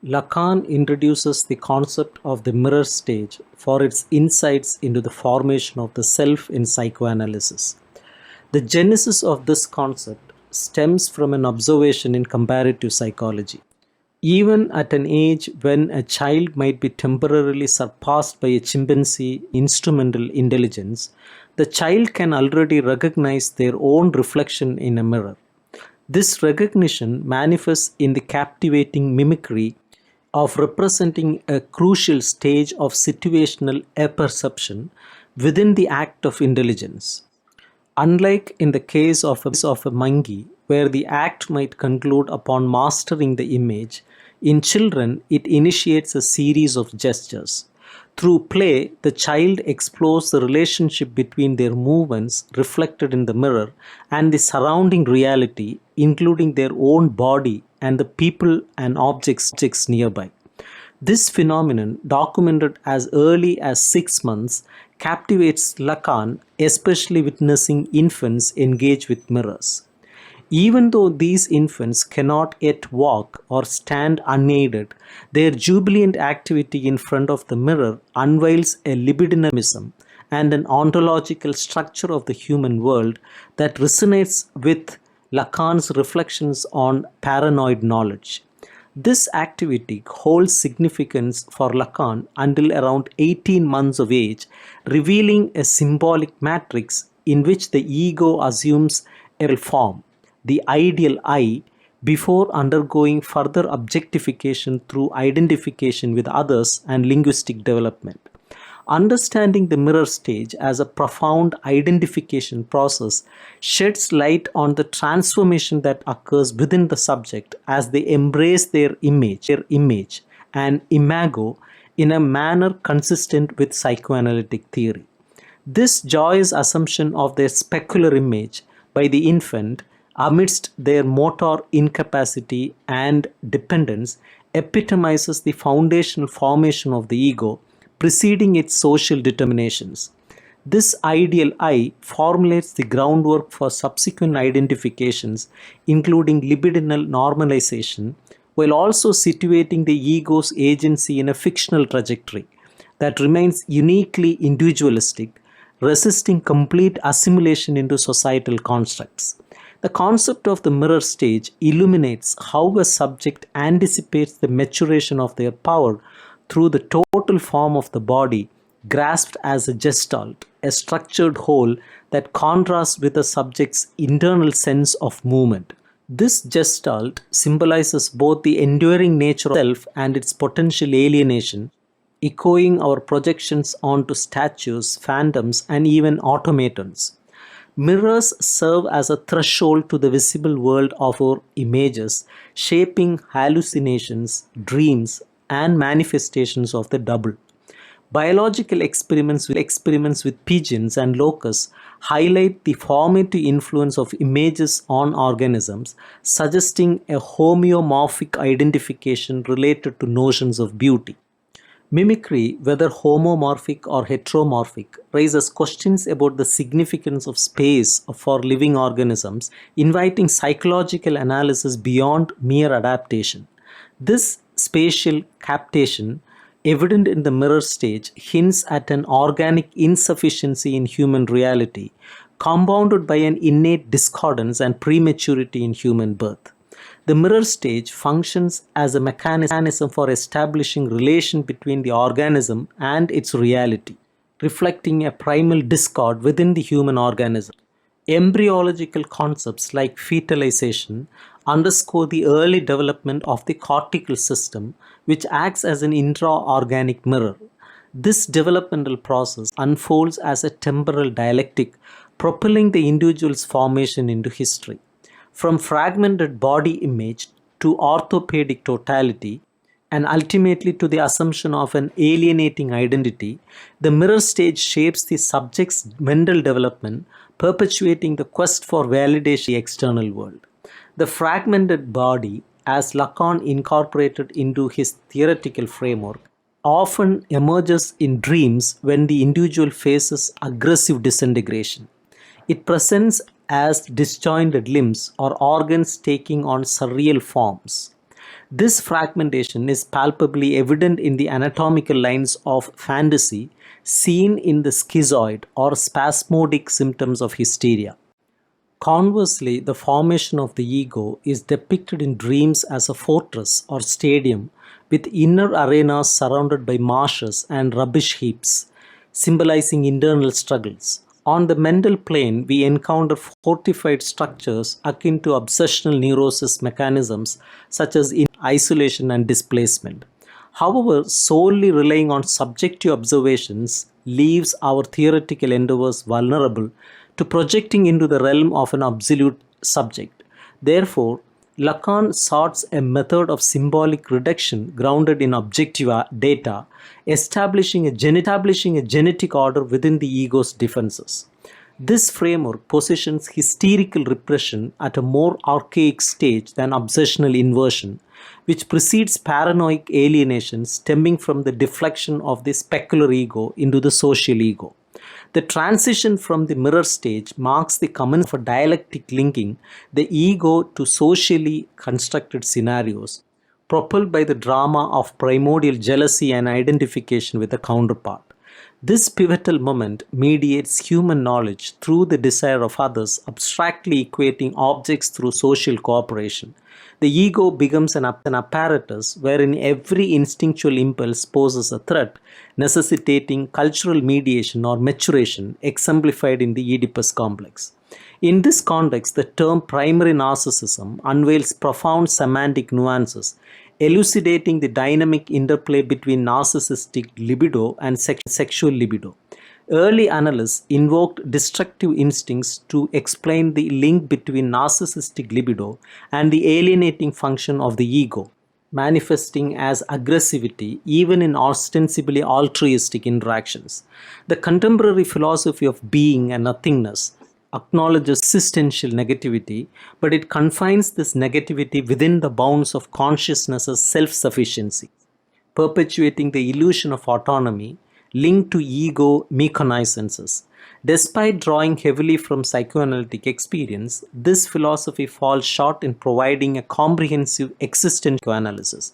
Lacan introduces the concept of the mirror stage for its insights into the formation of the self in psychoanalysis. The genesis of this concept stems from an observation in comparative psychology. Even at an age when a child might be temporarily surpassed by a chimpanzee instrumental intelligence, the child can already recognize their own reflection in a mirror. This recognition manifests in the captivating mimicry of representing a crucial stage of situational apperception within the act of intelligence. Unlike in the case of a monkey, where the act might conclude upon mastering the image, in children it initiates a series of gestures. Through play, the child explores the relationship between their movements reflected in the mirror and the surrounding reality, including their own body and the people and objects nearby. This phenomenon, documented as early as 6 months, captivates Lacan, especially witnessing infants engage with mirrors. Even though these infants cannot yet walk or stand unaided, their jubilant activity in front of the mirror unveils a libidinamism and an ontological structure of the human world that resonates with Lacan's reflections on paranoid knowledge. This activity holds significance for Lacan until around 18 months of age, revealing a symbolic matrix in which the ego assumes a form, the ideal I, before undergoing further objectification through identification with others and linguistic development. Understanding the mirror stage as a profound identification process sheds light on the transformation that occurs within the subject as they embrace their image and imago in a manner consistent with psychoanalytic theory. This joyous assumption of their specular image by the infant amidst their motor incapacity and dependence epitomizes the foundational formation of the ego preceding its social determinations. This ideal I formulates the groundwork for subsequent identifications, including libidinal normalization, while also situating the ego's agency in a fictional trajectory that remains uniquely individualistic, resisting complete assimilation into societal constructs. The concept of the mirror stage illuminates how a subject anticipates the maturation of their power through the total form of the body, grasped as a gestalt, a structured whole that contrasts with the subject's internal sense of movement. This gestalt symbolizes both the enduring nature of self and its potential alienation, echoing our projections onto statues, phantoms, and even automatons. Mirrors serve as a threshold to the visible world of our images, shaping hallucinations, dreams, and manifestations of the double. Biological experiments with pigeons and locusts highlight the formative influence of images on organisms, suggesting a homeomorphic identification related to notions of beauty. Mimicry, whether homomorphic or heteromorphic, raises questions about the significance of space for living organisms, inviting psychological analysis beyond mere adaptation. This spatial captation, evident in the mirror stage, hints at an organic insufficiency in human reality, compounded by an innate discordance and prematurity in human birth. The mirror stage functions as a mechanism for establishing relation between the organism and its reality, reflecting a primal discord within the human organism. Embryological concepts like fetalization underscore the early development of the cortical system, which acts as an intra-organic mirror. This developmental process unfolds as a temporal dialectic, propelling the individual's formation into history. From fragmented body image to orthopedic totality, and ultimately to the assumption of an alienating identity, the mirror stage shapes the subject's mental development, perpetuating the quest for validation in the external world. The fragmented body, as Lacan incorporated into his theoretical framework, often emerges in dreams when the individual faces aggressive disintegration. It presents as disjointed limbs or organs taking on surreal forms. This fragmentation is palpably evident in the anatomical lines of fantasy seen in the schizoid or spasmodic symptoms of hysteria. Conversely, the formation of the ego is depicted in dreams as a fortress or stadium with inner arenas surrounded by marshes and rubbish heaps, symbolizing internal struggles. On the mental plane, we encounter fortified structures akin to obsessional neurosis mechanisms such as isolation and displacement. However, solely relying on subjective observations leaves our theoretical endeavors vulnerable to projecting into the realm of an absolute subject. Therefore, Lacan sought a method of symbolic reduction grounded in objective data, establishing a genetic order within the ego's defenses. This framework positions hysterical repression at a more archaic stage than obsessional inversion, which precedes paranoid alienation stemming from the deflection of the specular ego into the social ego. The transition from the mirror stage marks the commencement of a dialectic linking the ego to socially constructed scenarios, propelled by the drama of primordial jealousy and identification with the counterpart. This pivotal moment mediates human knowledge through the desire of others, abstractly equating objects through social cooperation. The ego becomes an apparatus wherein every instinctual impulse poses a threat, necessitating cultural mediation or maturation, exemplified in the Oedipus complex. In this context, the term primary narcissism unveils profound semantic nuances, elucidating the dynamic interplay between narcissistic libido and sexual libido. Early analysts invoked destructive instincts to explain the link between narcissistic libido and the alienating function of the ego, manifesting as aggressivity even in ostensibly altruistic interactions. The contemporary philosophy of being and nothingness acknowledges existential negativity, but it confines this negativity within the bounds of consciousness's self sufficiency, perpetuating the illusion of autonomy linked to ego mechanisms. Despite drawing heavily from psychoanalytic experience, this philosophy falls short in providing a comprehensive existential analysis.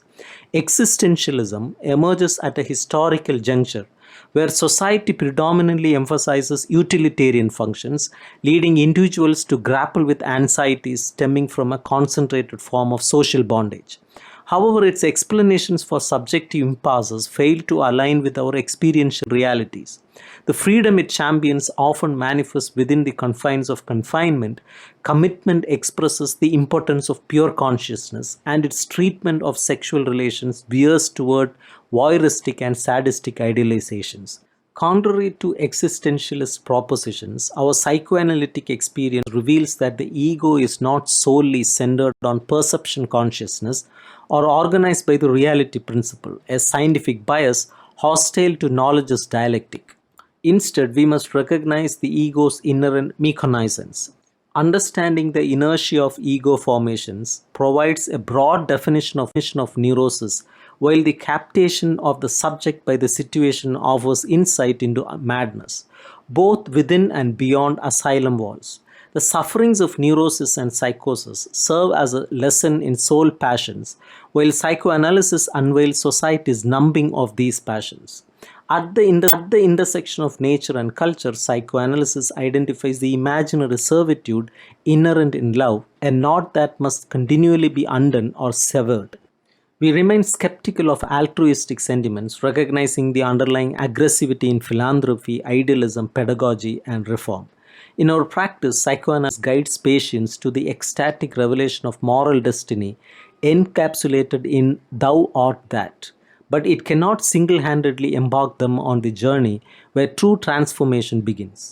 Existentialism emerges at a historical juncture where society predominantly emphasizes utilitarian functions, leading individuals to grapple with anxieties stemming from a concentrated form of social bondage. However, its explanations for subjective impasses fail to align with our experiential realities. The freedom it champions often manifests within the confines of confinement. Commitment expresses the importance of pure consciousness, and its treatment of sexual relations veers toward voyeuristic and sadistic idealizations. Contrary to existentialist propositions, our psychoanalytic experience reveals that the ego is not solely centered on perception consciousness or organized by the reality principle, a scientific bias hostile to knowledge's dialectic. Instead, we must recognize the ego's inherent mechanisms. Understanding the inertia of ego formations provides a broad definition of neurosis, while the captation of the subject by the situation offers insight into madness, both within and beyond asylum walls. The sufferings of neurosis and psychosis serve as a lesson in soul passions, while psychoanalysis unveils society's numbing of these passions. At the intersection of nature and culture, psychoanalysis identifies the imaginary servitude inherent in love, a knot that must continually be undone or severed. We remain skeptical of altruistic sentiments, recognizing the underlying aggressivity in philanthropy, idealism, pedagogy, and reform. In our practice, psychoanalysis guides patients to the ecstatic revelation of moral destiny encapsulated in Thou art that, but it cannot single handedly embark them on the journey where true transformation begins.